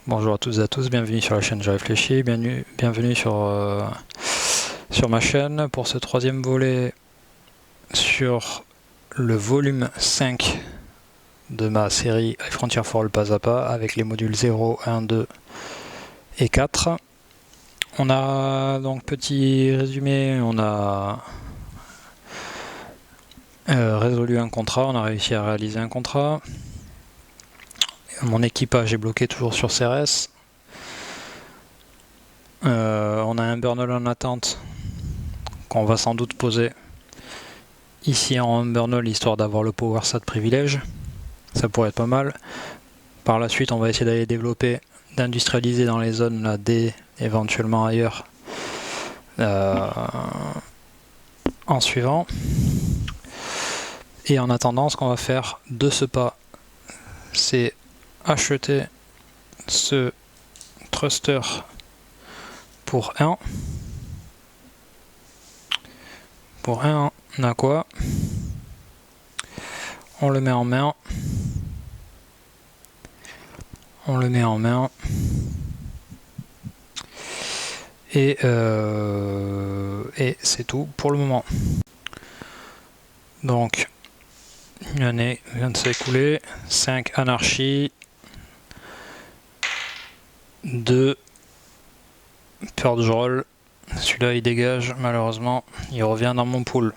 Bonjour à toutes et à tous, bienvenue sur la chaîne Je Réfléchis, bienvenue sur ma chaîne pour ce troisième volet sur le volume 5 de ma série Frontier for All pas à pas avec les modules 0, 1, 2 et 4. On a donc petit résumé, on a résolu un contrat, on a réussi à réaliser un contrat. Mon équipage est bloqué toujours sur CRS. On a un burnel en attente qu'on va sans doute poser ici en burnel histoire d'avoir le power sat privilège. Ça pourrait être pas mal. Par la suite, on va essayer d'aller développer, d'industrialiser dans les zones là D, éventuellement ailleurs, en suivant. Et en attendant, ce qu'on va faire de ce pas, c'est acheter ce thruster pour 1. Pour 1, on a quoi? On le met en main. On le met en main. Et c'est tout pour le moment. Donc, une année vient de s'écouler. 5 anarchie. 2 purge roll. Celui-là il dégage malheureusement. Il revient dans mon pool.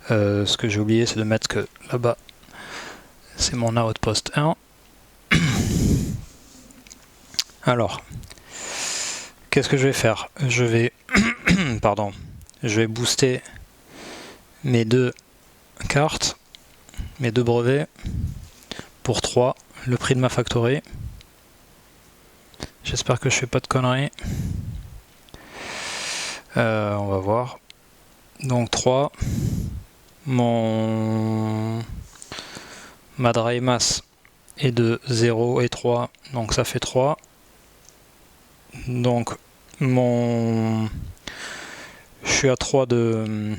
Ce que j'ai oublié c'est de mettre que là-bas c'est mon outpost 1. Alors, qu'est-ce que je vais faire? Je vais pardon, je vais booster mes deux cartes, mes deux brevets pour 3, le prix de ma factory. J'espère que je fais pas de conneries. On va voir. Donc 3. Ma dry mass est de 0 et 3, donc ça fait 3. Donc je suis à 3 de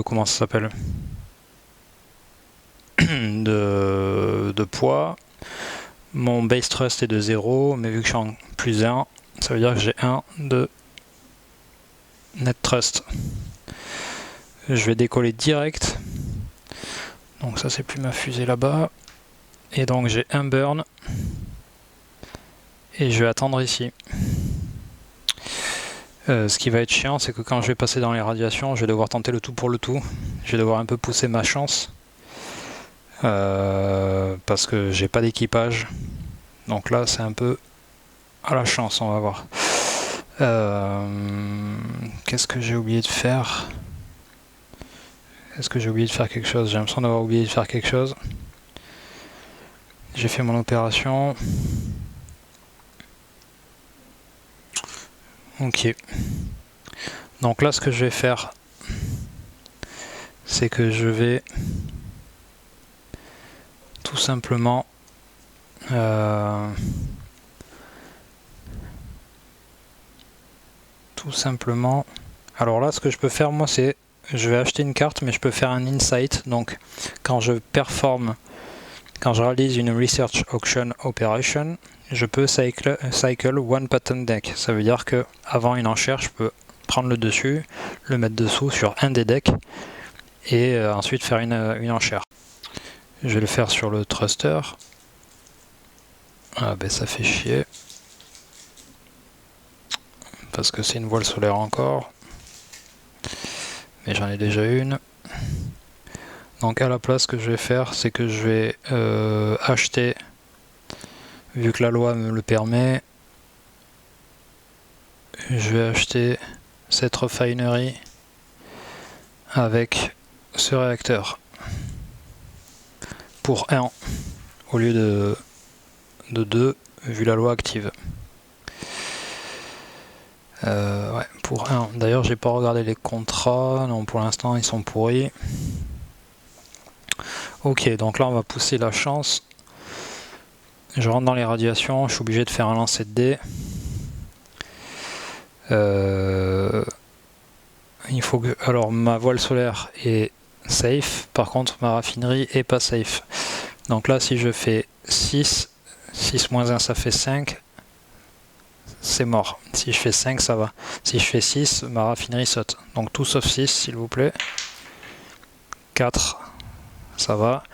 comment ça s'appelle, de poids. Mon base thrust est de 0, mais vu que je suis en plus 1, ça veut dire que j'ai 1 de net thrust. Je vais décoller direct. Donc ça c'est plus ma fusée là-bas. Et donc j'ai un burn. Et je vais attendre ici. Ce qui va être chiant, c'est que quand je vais passer dans les radiations, je vais devoir tenter le tout pour le tout. Je vais devoir un peu pousser ma chance. Parce que j'ai pas d'équipage. Donc là c'est un peu à la chance, on va voir. Qu'est-ce que j'ai oublié de faire? Est-ce que j'ai oublié de faire quelque chose? J'ai l'impression d'avoir oublié de faire quelque chose. J'ai fait mon opération. Ok. Donc là, ce que je vais faire, c'est que je vais tout simplement alors là, ce que je peux faire, moi, c'est je vais acheter une carte, mais je peux faire un insight. Donc, quand je réalise une Research Auction Operation, je peux cycle one pattern deck. Ça veut dire que avant une enchère, je peux prendre le dessus, le mettre dessous sur un des decks, et ensuite faire une enchère. Je vais le faire sur le thruster. Ah ben ça fait chier. Parce que c'est une voile solaire encore. Mais j'en ai déjà une. Donc à la place, ce que je vais faire, c'est que je vais acheter, vu que la loi me le permet, je vais acheter cette refinerie avec ce réacteur pour 1 au lieu de 2 vu la loi active. Ouais, pour 1. D'ailleurs, j'ai pas regardé les contrats. Non, pour l'instant, ils sont pourris. Ok, donc là, on va pousser la chance. Je rentre dans les radiations. Je suis obligé de faire un lancer de dés. Il faut que... Alors, ma voile solaire est safe. Par contre, ma raffinerie est pas safe. Donc là, si je fais 6, 6 moins 1 ça fait 5, c'est mort. Si je fais 5 ça va. Si je fais 6, ma raffinerie saute. Donc tout sauf 6 s'il vous plaît. 4, ça va.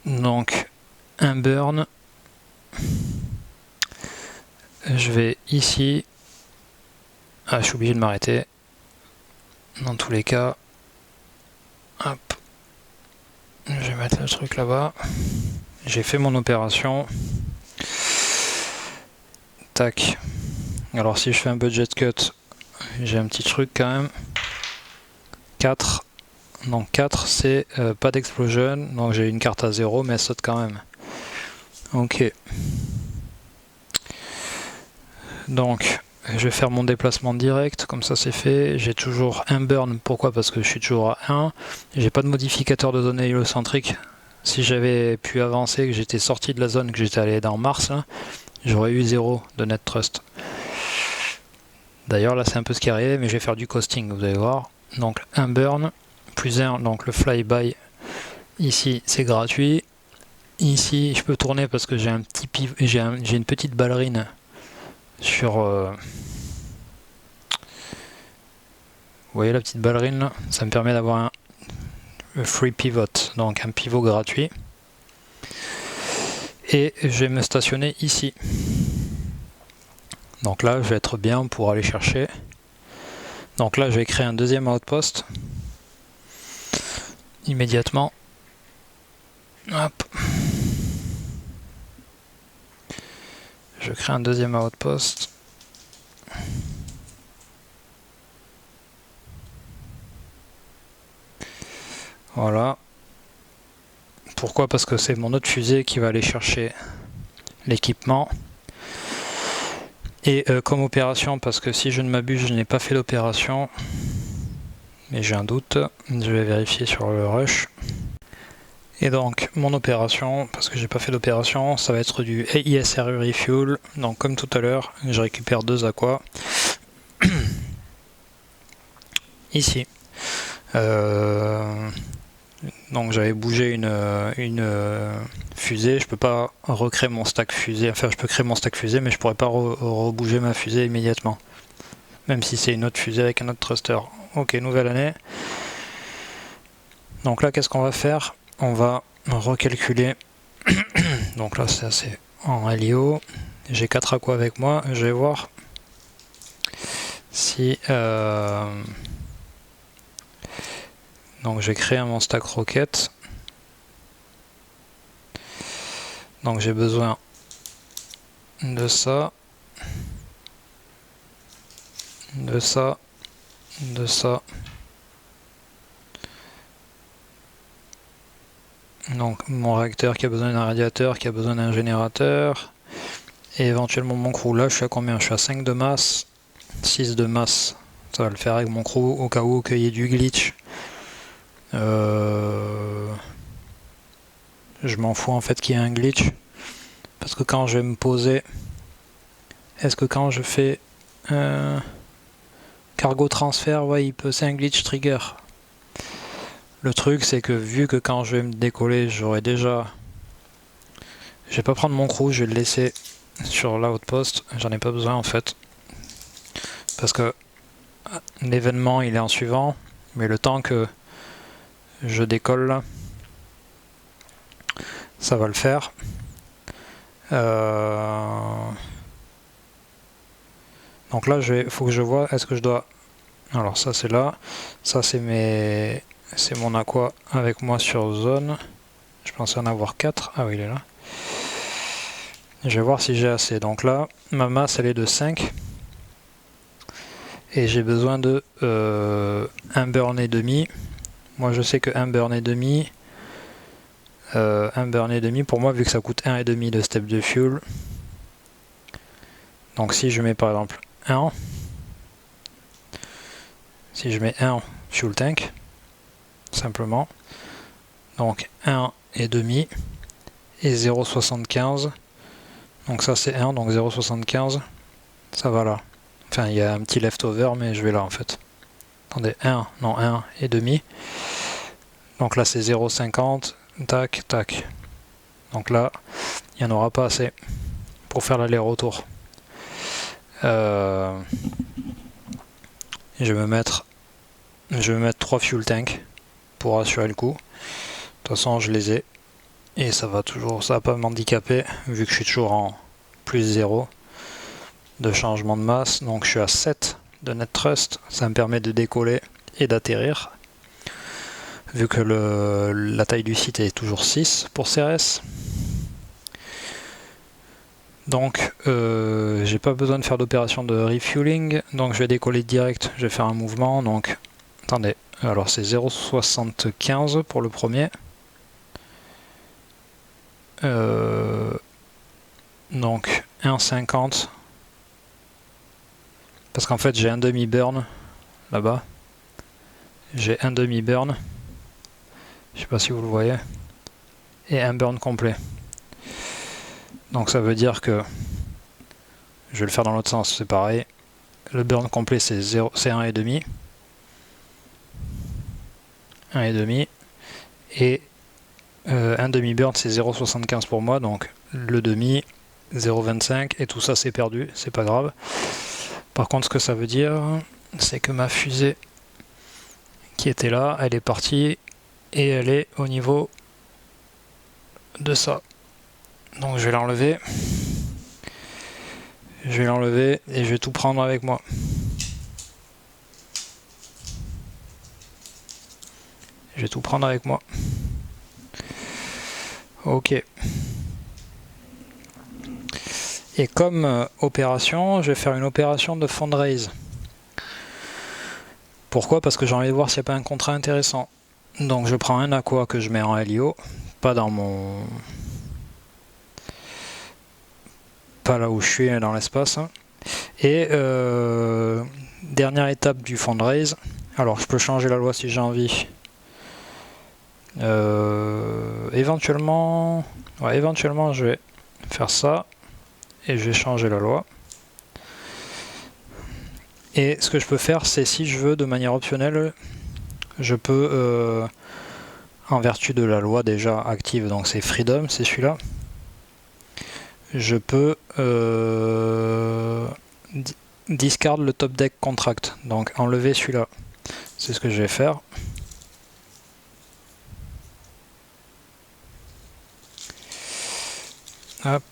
Donc un burn. Je vais ici. Ah, je suis obligé de m'arrêter. Dans tous les cas. Hop. Je vais mettre le truc là-bas. J'ai fait mon opération. Tac. Alors si je fais un budget cut, j'ai un petit truc quand même. 4. Donc 4 c'est pas d'explosion. Donc j'ai une carte à 0 mais elle saute quand même. Ok. Donc je vais faire mon déplacement direct, comme ça c'est fait. J'ai toujours un burn, pourquoi? Parce que je suis toujours à 1. J'ai pas de modificateur de zone héliocentrique. Si j'avais pu avancer, que j'étais sorti de la zone, que j'étais allé dans Mars, j'aurais eu 0 de net trust. D'ailleurs là c'est un peu ce qui est arrivé, mais je vais faire du costing, vous allez voir. Donc un burn, plus 1, donc le flyby, ici c'est gratuit. Ici je peux tourner parce que j'ai un petit j'ai une petite ballerine sur... vous voyez la petite ballerine là, ça me permet d'avoir un free pivot, donc un pivot gratuit. Et je vais me stationner ici. Donc là je vais être bien pour aller chercher. Donc là je vais créer un deuxième outpost. Immédiatement. Hop. Je crée un deuxième outpost. Voilà. Pourquoi? Parce que c'est mon autre fusée qui va aller chercher l'équipement. Et comme opération, parce que si je ne m'abuse, je n'ai pas fait l'opération. Mais j'ai un doute. Je vais vérifier sur le rush. Et donc, mon opération, parce que j'ai pas fait d'opération, ça va être du ISRU Refuel. Donc, comme tout à l'heure, je récupère 2 aquas. Ici. Donc j'avais bougé une fusée, je peux pas recréer mon stack fusée, enfin je peux créer mon stack fusée mais je pourrais pas rebouger ma fusée immédiatement. Même si c'est une autre fusée avec un autre thruster. Ok, nouvelle année. Donc là qu'est-ce qu'on va faire? On va recalculer. Donc là c'est en LIO. J'ai 4 aquas avec moi, je vais voir si... Donc j'ai créé mon stack rocket. Donc j'ai besoin de ça, de ça, de ça. Donc mon réacteur qui a besoin d'un radiateur, qui a besoin d'un générateur. Et éventuellement mon crew. Là je suis à combien? Je suis à 5 de masse, 6 de masse. Ça va le faire avec mon crew au cas où qu'il y ait du glitch. Je m'en fous en fait qu'il y ait un glitch. Parce que quand je vais me poser... Est-ce que quand je fais cargo transfert, ouais, c'est un glitch trigger. Le truc c'est que vu que quand je vais me décoller, j'aurai déjà... Je vais pas prendre mon crew, je vais le laisser sur l'outpost. J'en ai pas besoin en fait. Parce que l'événement il est en suivant. Mais le temps que je décolle là, ça va le faire. Donc là, il faut que je vois, est-ce que je dois... Alors ça c'est là, ça c'est mon aqua avec moi sur zone. Je pensais en avoir 4, ah oui il est là. Je vais voir si j'ai assez. Donc là, ma masse elle est de 5. Et j'ai besoin de 1 burn et demi. Moi je sais que 1 burn et demi... 1 burn et demi pour moi vu que ça coûte 1,5 de step de fuel. Donc si je mets par exemple 1, si je mets 1 fuel tank, simplement, donc 1,5 et 0,75, donc ça c'est 1, donc 0,75, ça va là. Enfin il y a un petit leftover mais je vais là en fait. Attendez, 1, non 1,5. Donc là c'est 0,50, tac, tac. Donc là, il n'y en aura pas assez pour faire l'aller-retour. Je vais me mettre 3 fuel tanks pour assurer le coup. De toute façon, je les ai. Et ça va pas m'handicaper, vu que je suis toujours en plus 0 de changement de masse. Donc je suis à 7 de net thrust. Ça me permet de décoller et d'atterrir. Vu que la taille du site est toujours 6 pour CRS. Donc j'ai pas besoin de faire d'opération de refueling. Donc je vais décoller direct, je vais faire un mouvement. Donc attendez, alors c'est 0,75 pour le premier. Donc 1,50. Parce qu'en fait j'ai un demi-burn là-bas. J'ai un demi-burn. Je sais pas si vous le voyez. Et un burn complet. Donc ça veut dire que je vais le faire dans l'autre sens, c'est pareil. Le burn complet c'est 1,5. 1,5. Et un demi-burn c'est 0,75 pour moi. Donc le demi, 0,25. Et tout ça c'est perdu, c'est pas grave. Par contre ce que ça veut dire, c'est que ma fusée qui était là, elle est partie. Et elle est au niveau de ça. Donc je vais l'enlever. Je vais l'enlever et je vais tout prendre avec moi. Je vais tout prendre avec moi. Ok. Et comme opération, je vais faire une opération de fundraise. Pourquoi? Parce que j'ai envie de voir s'il n'y a pas un contrat intéressant. Donc je prends un aqua que je mets en LIO, pas dans mon... pas là où je suis, dans l'espace. Et dernière étape du fundraise. Alors je peux changer la loi si j'ai envie. Éventuellement je vais faire ça et je vais changer la loi. Et ce que je peux faire, c'est si je veux de manière optionnelle, je peux, en vertu de la loi déjà active, donc c'est Freedom, c'est celui-là, je peux discard le top deck contract, donc enlever celui-là. C'est ce que je vais faire. Hop.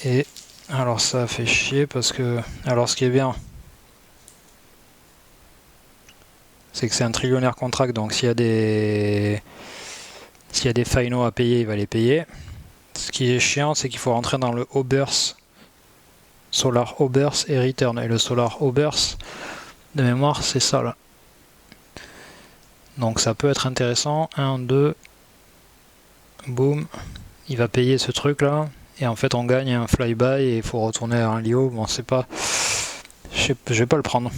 Et alors ça fait chier parce que... Alors ce qui est bien, c'est que c'est un trillionnaire contract, donc s'il y a des finals à payer, il va les payer. Ce qui est chiant, c'est qu'il faut rentrer dans le Obers, Solar Obers et Return. Et le Solar Obers, de mémoire, c'est ça là. Donc ça peut être intéressant. 1, 2, boum. Il va payer ce truc là. Et en fait, on gagne un flyby et il faut retourner à un LIO. Bon, c'est pas... Je vais pas le prendre.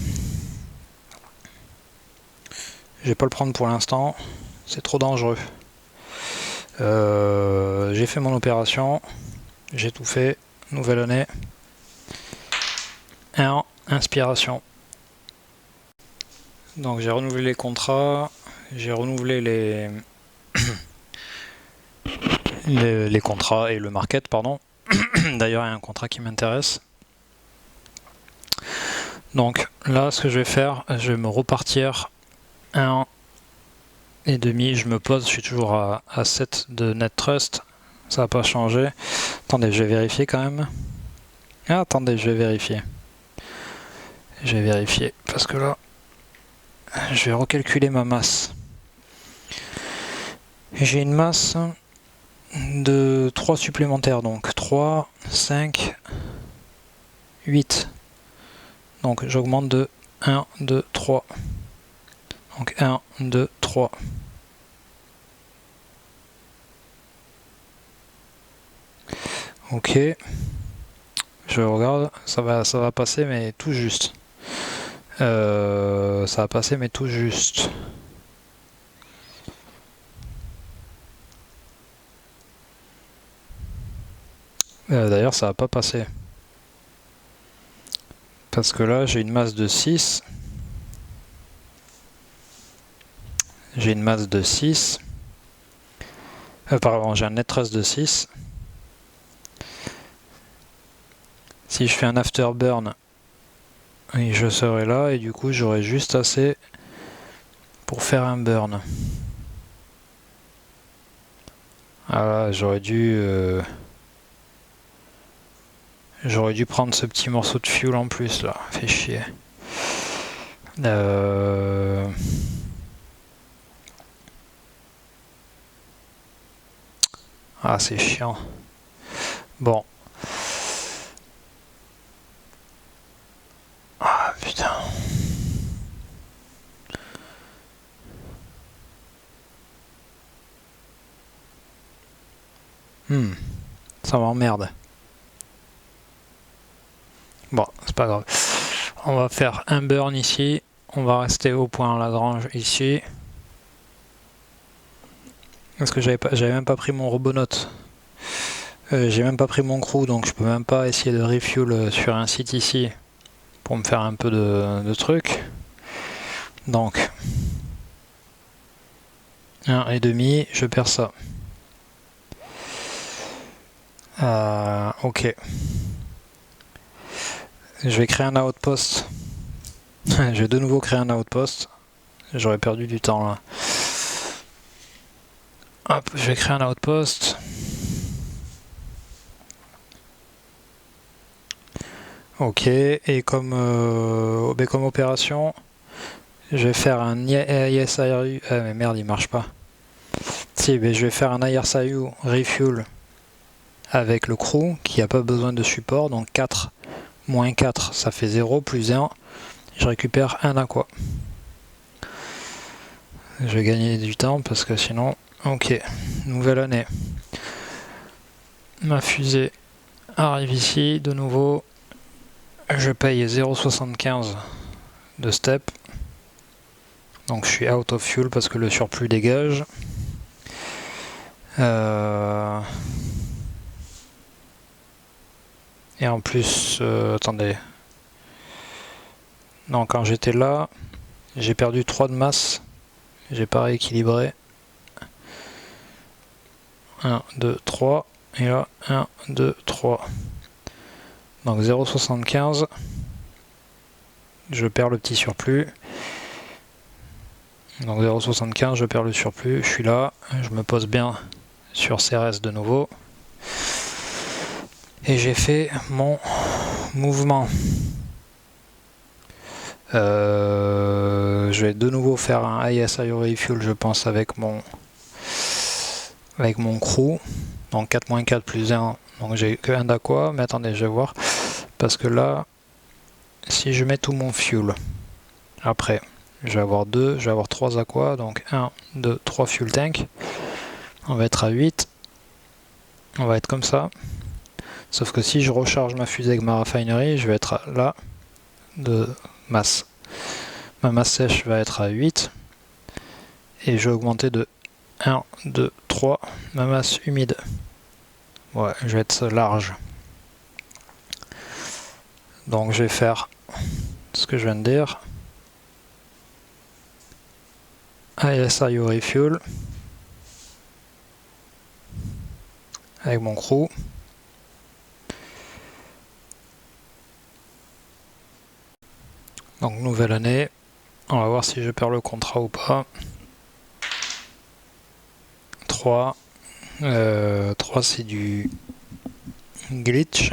Je vais pas le prendre pour l'instant. C'est trop dangereux. J'ai fait mon opération. J'ai tout fait. Nouvelle année. 1. Inspiration. Donc j'ai renouvelé les contrats. J'ai renouvelé les contrats et le market, pardon. D'ailleurs, il y a un contrat qui m'intéresse. Donc là, ce que je vais faire, je vais me repartir 1,5. Je me pose, je suis toujours à 7 de net trust. Ça n'a pas changé. Attendez, je vais vérifier quand même. Ah, attendez, je vais vérifier. Je vais vérifier parce que là, je vais recalculer ma masse. J'ai une masse de 3 supplémentaires, donc 3, 5, 8. Donc j'augmente de 1, 2, 3. Donc 1, 2, 3. Ok. Je regarde, ça va passer mais tout juste. Ça va passer mais tout juste. D'ailleurs ça va pas passer. Parce que là j'ai une masse de 6. j'ai une masse de 6. Pardon, j'ai un net trace de 6. Si je fais un afterburn, et je serai là et du coup j'aurai juste assez pour faire un burn. Ah, j'aurais dû prendre ce petit morceau de fuel en plus là, fait chier. Ah, c'est chiant. Bon. Ah putain. Ça m'emmerde. Bon, c'est pas grave. On va faire un burn ici. On va rester au point Lagrange ici. Parce que j'avais même pas pris mon Robonaut. J'ai même pas pris mon crew, donc je peux même pas essayer de refuel sur un site ici pour me faire un peu de trucs. Donc 1,5, je perds ça. Ok. Je vais créer un outpost. Je vais de nouveau créer un outpost. J'aurais perdu du temps là. Hop, je vais créer un outpost. Ok, et comme opération, je vais faire un ISIRU. Ah mais merde, il marche pas. Si, mais je vais faire un ISIU refuel avec le crew qui n'a pas besoin de support. Donc 4 moins 4, ça fait 0 plus 1. Je récupère un aqua. Je vais gagner du temps parce que sinon... Ok, nouvelle année. Ma fusée arrive ici de nouveau. Je paye 0,75 de step. Donc je suis out of fuel parce que le surplus dégage. Et en plus, attendez. Non, quand j'étais là, j'ai perdu 3 de masse. J'ai pas rééquilibré. 1, 2, 3. Et là, 1, 2, 3. Donc 0,75. Je perds le petit surplus. Donc 0,75, je perds le surplus. Je suis là. Je me pose bien sur CRS de nouveau. Et j'ai fait mon mouvement. Je vais de nouveau faire un ISIO refuel, je pense, avec mon crew. Donc 4-4 plus 1. Donc j'ai que 1 d'aqua. Mais attendez, je vais voir. Parce que là, si je mets tout mon fuel, après, je vais avoir 3 aqua. Donc 1, 2, 3 fuel tank. On va être à 8. On va être comme ça. Sauf que si je recharge ma fusée avec ma raffinerie, je vais être là de masse. Ma masse sèche va être à 8. Et je vais augmenter de 1, 2, 3 ma masse humide. Ouais, je vais être large. Donc je vais faire ce que je viens de dire. ISIO refuel. Avec mon crew. Donc nouvelle année. On va voir si je perds le contrat ou pas. 3. 3 c'est du glitch.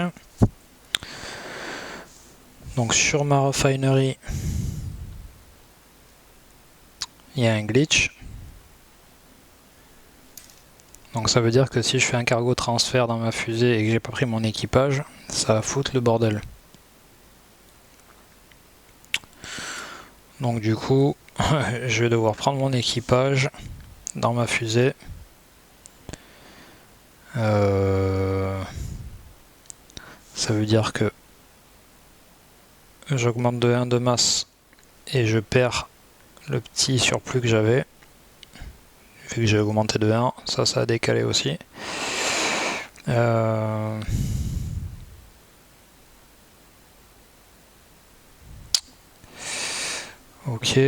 Donc sur ma refinery, il y a un glitch. Donc ça veut dire que si je fais un cargo transfert dans ma fusée et que j'ai pas pris mon équipage, ça va foutre le bordel. Donc du coup, je vais devoir prendre mon équipage dans ma fusée. Ça veut dire que j'augmente de 1 de masse et je perds le petit surplus que j'avais. Vu que j'ai augmenté de 1, ça a décalé aussi. Ok.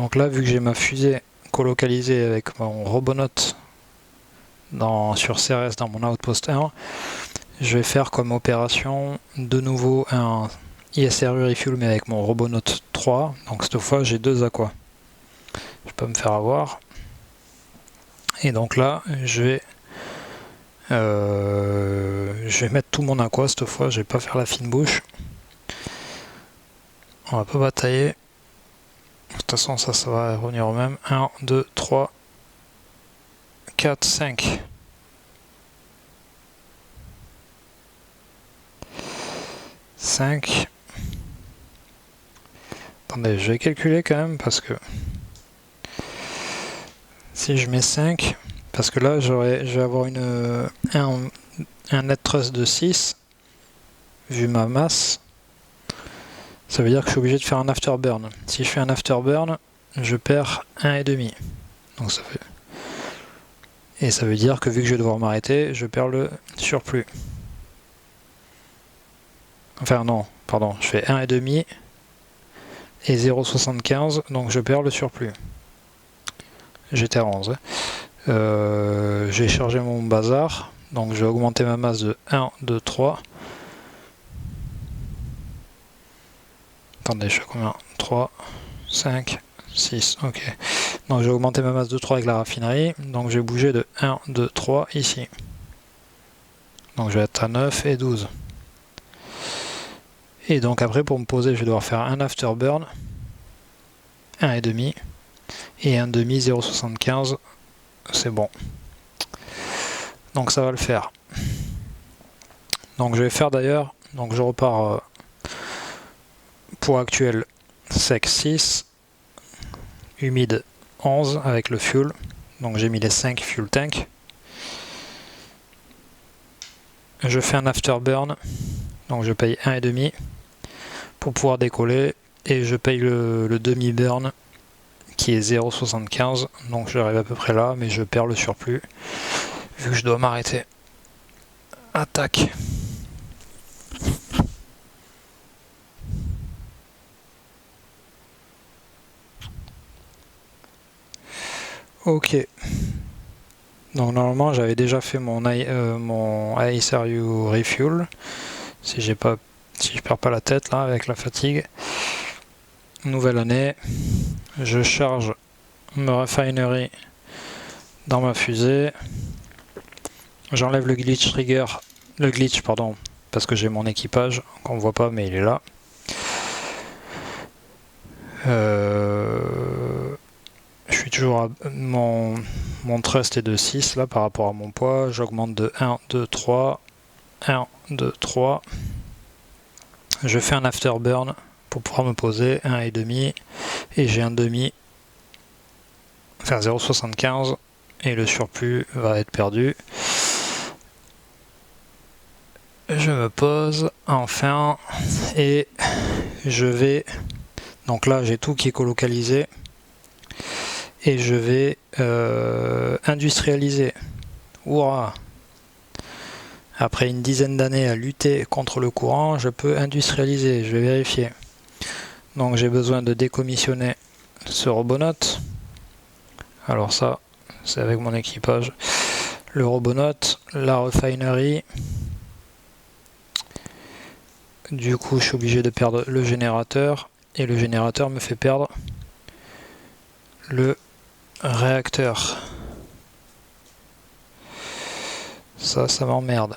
Donc là, vu que j'ai ma fusée colocalisée avec mon Robonaut sur CRS dans mon Outpost 1, je vais faire comme opération de nouveau un ISRU Refuel mais avec mon Robonaut 3. Donc cette fois, j'ai 2 aquas. Je vais pas me faire avoir. Et donc là, je vais mettre tout mon aqua cette fois, je vais pas faire la fine bouche. On va pas batailler. De toute façon, ça va revenir au même. 1, 2, 3, 4, 5. 5. Attendez, je vais calculer quand même parce que si je mets 5, parce que là je vais avoir un net thrust de 6 vu ma masse. Ça veut dire que je suis obligé de faire un afterburn. Si je fais un afterburn, je perds 1,5. Donc ça fait. Et ça veut dire que vu que je vais devoir m'arrêter, je perds le surplus. Enfin non, pardon, je fais 1,5 et 0,75, donc je perds le surplus. J'étais à 11. J'ai chargé mon bazar, donc je vais augmenter ma masse de 1, 2, 3. Attendez, je fais combien? 3, 5, 6, ok. Donc j'ai augmenté ma masse de 3 avec la raffinerie, donc j'ai bougé de 1, 2, 3 ici. Donc je vais être à 9 et 12. Et donc après pour me poser, je vais devoir faire un afterburn, 1,5 et un demi 0,75, c'est bon. Donc ça va le faire. Donc je vais faire d'ailleurs, donc je repars poids actuel sec 6, humide 11 avec le fuel, donc j'ai mis les 5 fuel tank. Je fais un afterburn, donc je paye 1,5 pour pouvoir décoller et je paye le demi-burn qui est 0,75, donc j'arrive à peu près là, mais je perds le surplus vu que je dois m'arrêter. Attaque. Ok. Donc normalement j'avais déjà fait mon ISRU Refuel. Si je perds pas la tête là avec la fatigue. Nouvelle année. Je charge ma refinery dans ma fusée. J'enlève le glitch trigger. Le glitch pardon. Parce que j'ai mon équipage. Qu'on voit pas mais il est là. Je suis toujours à mon thrust est de 6 là par rapport à mon poids. J'augmente de 1, 2, 3. 1, 2, 3. Je fais un afterburn pour pouvoir me poser 1,5 et j'ai un demi, enfin 0,75 et le surplus va être perdu. Je me pose enfin et je vais, donc là j'ai tout qui est colocalisé et je vais industrialiser. Ouah! Après une dizaine d'années à lutter contre le courant, je peux industrialiser, je vais vérifier. Donc j'ai besoin de décommissionner ce Robonaut. Alors ça, c'est avec mon équipage. Le Robonaut, la refinery. Du coup, je suis obligé de perdre le générateur. Et le générateur me fait perdre le réacteur. Ça m'emmerde.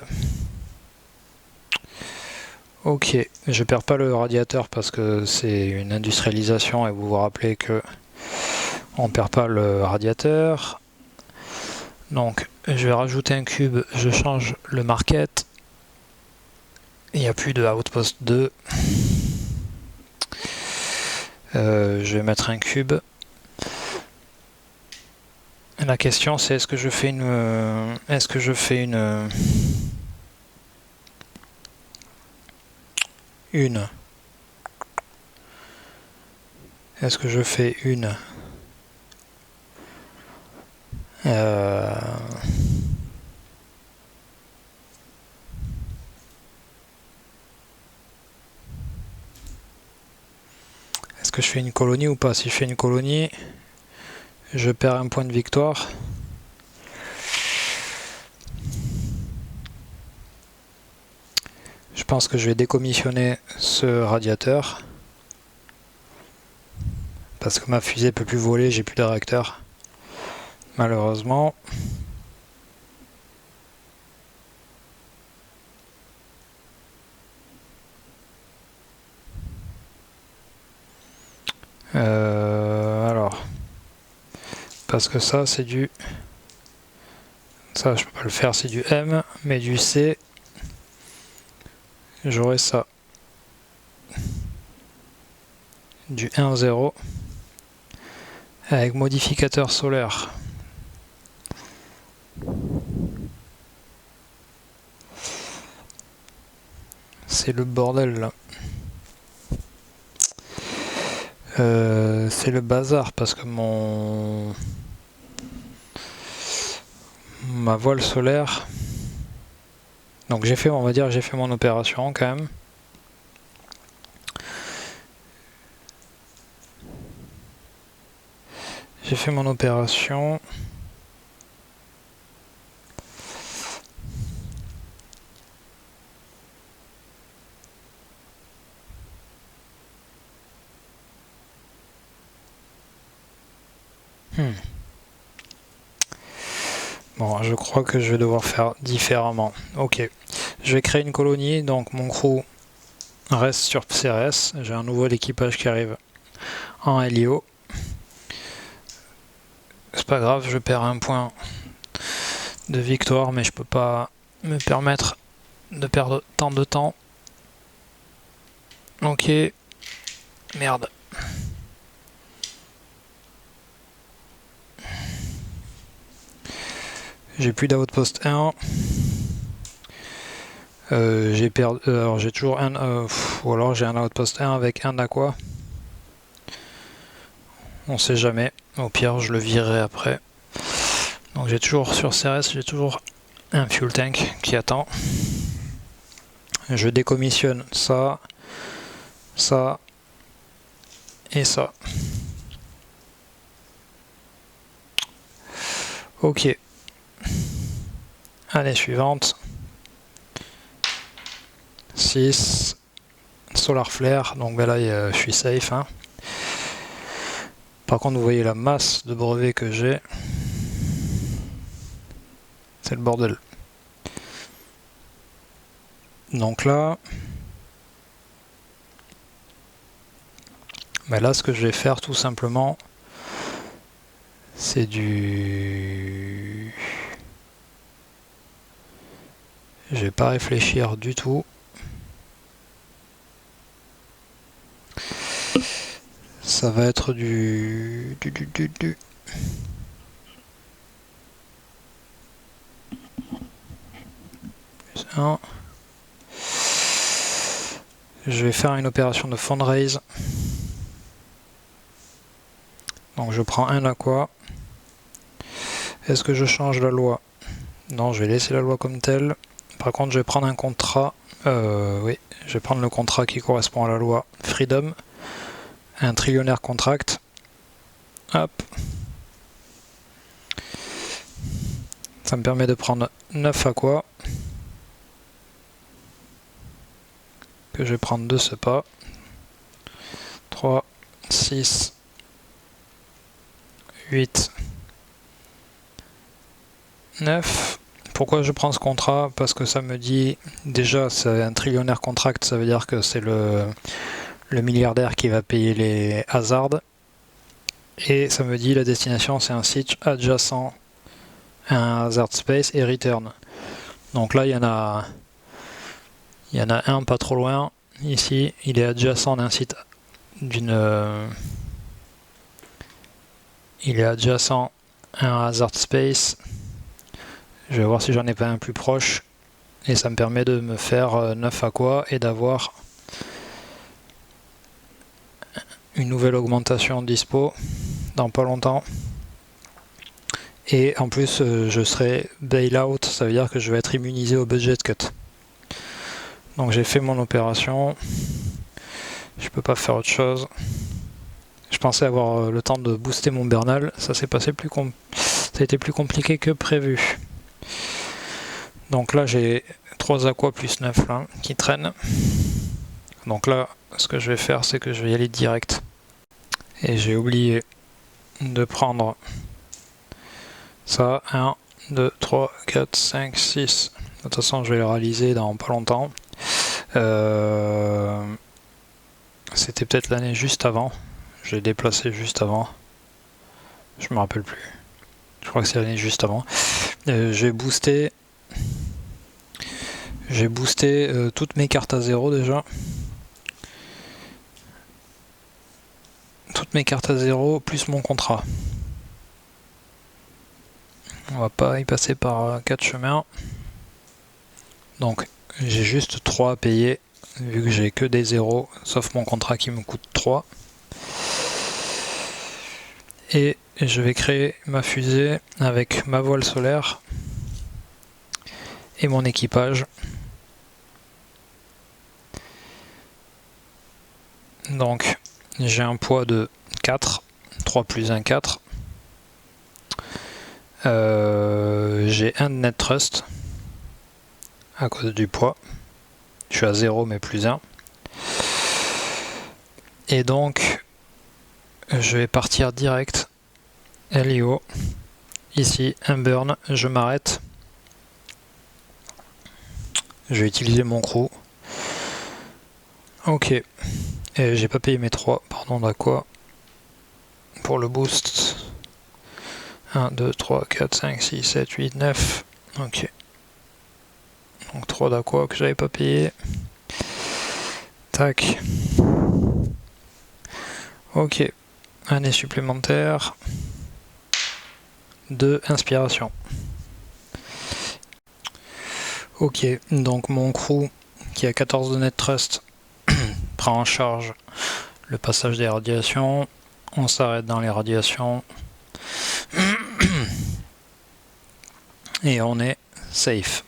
Ok, je perds pas le radiateur parce que c'est une industrialisation et vous vous rappelez que on perd pas le radiateur. Donc je vais rajouter un cube, je change le market. Il n'y a plus de Outpost 2. Je vais mettre un cube. La question c'est est-ce que je fais une est-ce que je fais une est-ce que je fais une que je fais une colonie ou pas? Si je fais une colonie, je perds un point de victoire. Je pense que je vais décommissionner ce radiateur. Parce que ma fusée peut plus voler, j'ai plus de réacteur. Malheureusement. Alors. Parce que ça, c'est du... Ça, je peux pas le faire, c'est du M. Mais du C, j'aurai ça. Du 1-0. Avec modificateur solaire. C'est le bordel là. C'est le bazar parce que ma voile solaire. Donc j'ai fait, on va dire, j'ai fait mon opération quand même. J'ai fait mon opération. Bon, je crois que je vais devoir faire différemment. Ok, je vais créer une colonie, donc mon crew reste sur CRS. J'ai un nouvel équipage qui arrive en LIO. C'est pas grave, je perds un point de victoire, mais je peux pas me permettre de perdre tant de temps. Ok, merde. J'ai plus d'outpost 1. J'ai perdu. Alors j'ai toujours un. Ou alors j'ai un outpost 1 avec un aqua. On sait jamais. Au pire, je le virerai après. Donc j'ai toujours sur CRS, j'ai toujours un fuel tank qui attend. Je décommissionne ça, ça et ça. Ok. Année suivante. 6. Solar Flare. Donc ben là, je suis safe. Hein. Par contre, vous voyez la masse de brevets que j'ai. C'est le bordel. Donc là... Ben là, ce que je vais faire tout simplement, c'est du... Je vais pas réfléchir du tout. Ça va être du... Plus 1. Je vais faire une opération de fundraise. Donc je prends un aqua. Est-ce que je change la loi? Non, je vais laisser la loi comme telle. Par contre, je vais prendre un contrat. Oui, je vais prendre le contrat qui correspond à la loi Freedom. Un trillionnaire contract. Hop. Ça me permet de prendre 9 aqua. Que je vais prendre de ce pas. 3, 6, 8, 9. Pourquoi je prends ce contrat? Parce que ça me dit, déjà c'est un trillionnaire contract, ça veut dire que c'est le milliardaire qui va payer les hazards. Et ça me dit la destination c'est un site adjacent à un hazard space et return. Donc là il y en a un pas trop loin. Ici il est adjacent d'un site d'une... il est adjacent à un hazard space. Je vais voir si j'en ai pas un plus proche. Et ça me permet de me faire 9 aqua et d'avoir une nouvelle augmentation dispo dans pas longtemps. Et en plus, je serai bailout, ça veut dire que je vais être immunisé au budget cut. Donc j'ai fait mon opération. Je peux pas faire autre chose. Je pensais avoir le temps de booster mon Bernal, ça s'est passé ça a été plus compliqué que prévu. Donc là j'ai 3 aquas plus 9 là, qui traînent. Donc là ce que je vais faire c'est que je vais y aller direct. Et j'ai oublié de prendre ça. 1, 2, 3, 4, 5, 6. De toute façon je vais le réaliser dans pas longtemps. C'était peut-être l'année juste avant. Je l'ai déplacé juste avant. Je me rappelle plus. Je crois que c'est l'année juste avant. J'ai boosté toutes mes cartes à 0 déjà. Toutes mes cartes à 0 plus mon contrat. On va pas y passer par 4 chemins. Donc j'ai juste 3 à payer vu que j'ai que des 0 sauf mon contrat qui me coûte 3. Et je vais créer ma fusée avec ma voile solaire et mon équipage. Donc j'ai un poids de 4, 3 plus 1, 4. J'ai un net trust à cause du poids. Je suis à 0 mais plus 1. Et donc je vais partir direct LIO. Ici un burn, je m'arrête. Je vais utiliser mon crew. Ok. Et j'ai pas payé mes 3, pardon, d'aqua. Pour le boost. 1, 2, 3, 4, 5, 6, 7, 8, 9. Ok. Donc 3 d'aqua que j'avais pas payé. Tac. Ok. Année supplémentaire. 2 inspiration. Ok, donc mon crew qui a 14 de net trust prend en charge le passage des radiations. On s'arrête dans les radiations. Et on est safe.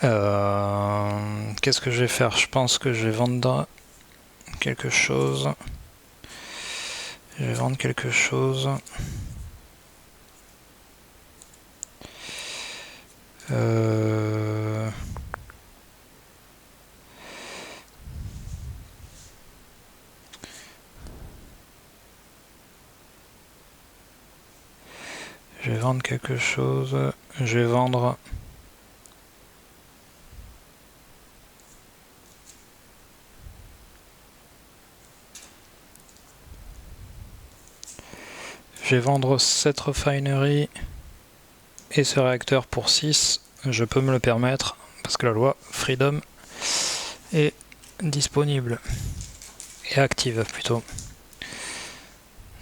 Qu'est-ce que je vais faire? Je pense que je vais vendre quelque chose. Je vais vendre quelque chose. Je vais vendre quelque chose. Je vais vendre... Je vais vendre cette refinerie et ce réacteur pour 6. Je peux me le permettre parce que la loi Freedom est disponible et active plutôt.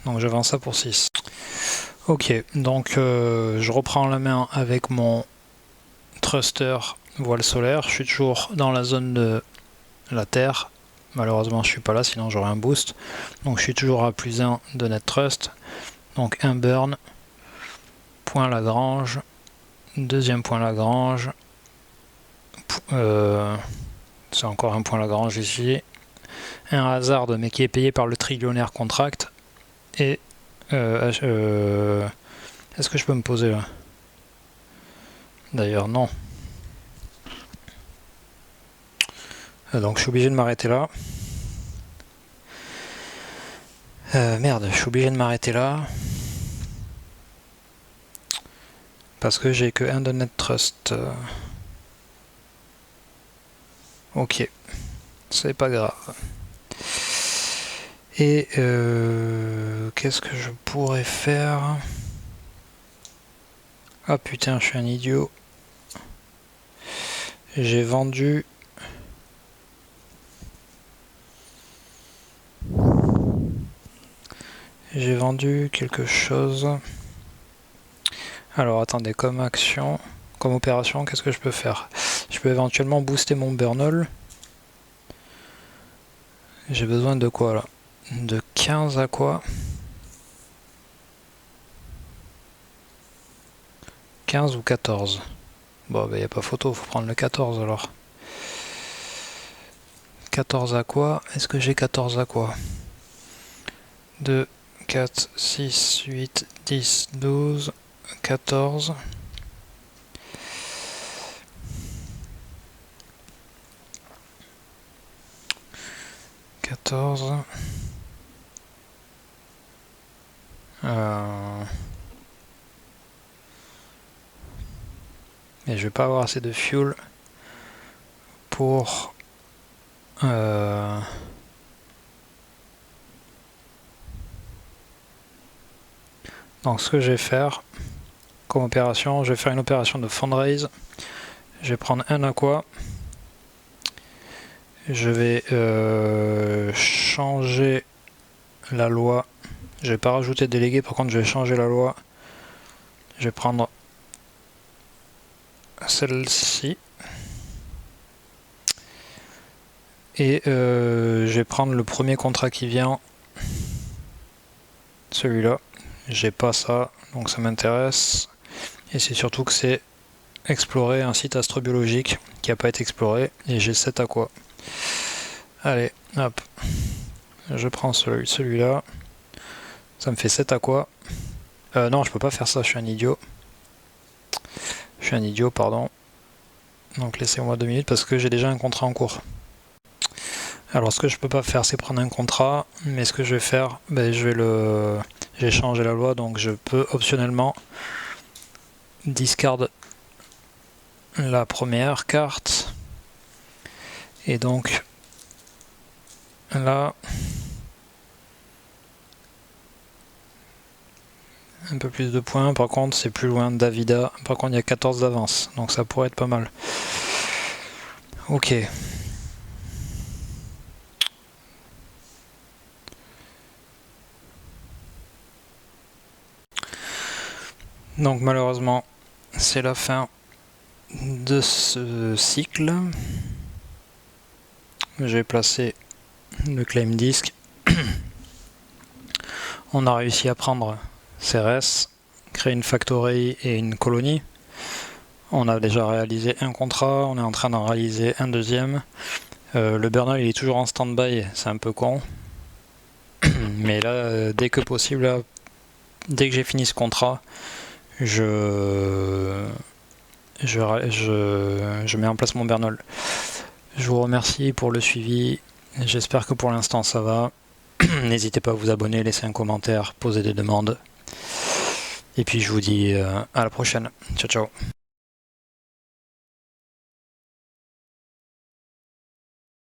Donc je vends ça pour 6. Ok, donc je reprends la main avec mon thruster voile solaire. Je suis toujours dans la zone de la Terre. Malheureusement je suis pas là, sinon j'aurais un boost. Donc je suis toujours à plus 1 de net trust. Donc un burn, point Lagrange, deuxième point Lagrange, c'est encore un point Lagrange ici, un hasard mais qui est payé par le trillionnaire contract, et est-ce que je peux me poser là? D'ailleurs non. Donc je suis obligé de m'arrêter là. Merde, je suis obligé de m'arrêter là. Parce que j'ai que 1 de net trust. Ok, c'est pas grave. Et qu'est-ce que je pourrais faire? Ah putain, je suis un idiot. J'ai vendu... J'ai vendu quelque chose. Alors attendez, comme action, comme opération, qu'est-ce que je peux faire? Je peux éventuellement booster mon Burnall. J'ai besoin de quoi là? De 15 à quoi? 15 ou 14? Bon, bah y a pas photo, faut prendre le 14 alors. 14 à quoi? Est-ce que j'ai 14 à quoi? 2, 4, 6, 8, 10, 12, 14. 14. Mais je vais pas avoir assez de fuel pour donc ce que je vais faire comme opération, je vais faire une opération de fundraise. Je vais prendre un aqua. Je vais changer la loi. Je vais pas rajouter délégué, par contre je vais changer la loi. Je vais prendre celle-ci. Et je vais prendre le premier contrat qui vient. Celui-là. J'ai pas ça, donc ça m'intéresse. Et c'est surtout que c'est explorer un site astrobiologique qui n'a pas été exploré. Et j'ai 7 aqua. Allez, hop. Je prends celui-là. Ça me fait 7 aqua. Non, je peux pas faire ça, je suis un idiot. Je suis un idiot, pardon. Donc laissez-moi 2 minutes parce que j'ai déjà un contrat en cours. Alors ce que je peux pas faire, c'est prendre un contrat. Mais ce que je vais faire, ben, j'ai changé la loi, donc je peux optionnellement discard la première carte. Et donc là, un peu plus de points. Par contre, c'est plus loin de Davida. Par contre, il y a 14 d'avance, donc ça pourrait être pas mal. Ok. Donc malheureusement, c'est la fin de ce cycle. Je vais placer le claim disk. On a réussi à prendre CRS, créer une factory et une colonie. On a déjà réalisé un contrat, on est en train d'en réaliser un deuxième. Le Bernal il est toujours en stand-by, c'est un peu con. Mais là, dès que possible, là, dès que j'ai fini ce contrat, je mets en place mon Bernal. Je vous remercie pour le suivi. J'espère que pour l'instant ça va. N'hésitez pas à vous abonner, laisser un commentaire, poser des demandes. Et puis je vous dis à la prochaine. Ciao ciao.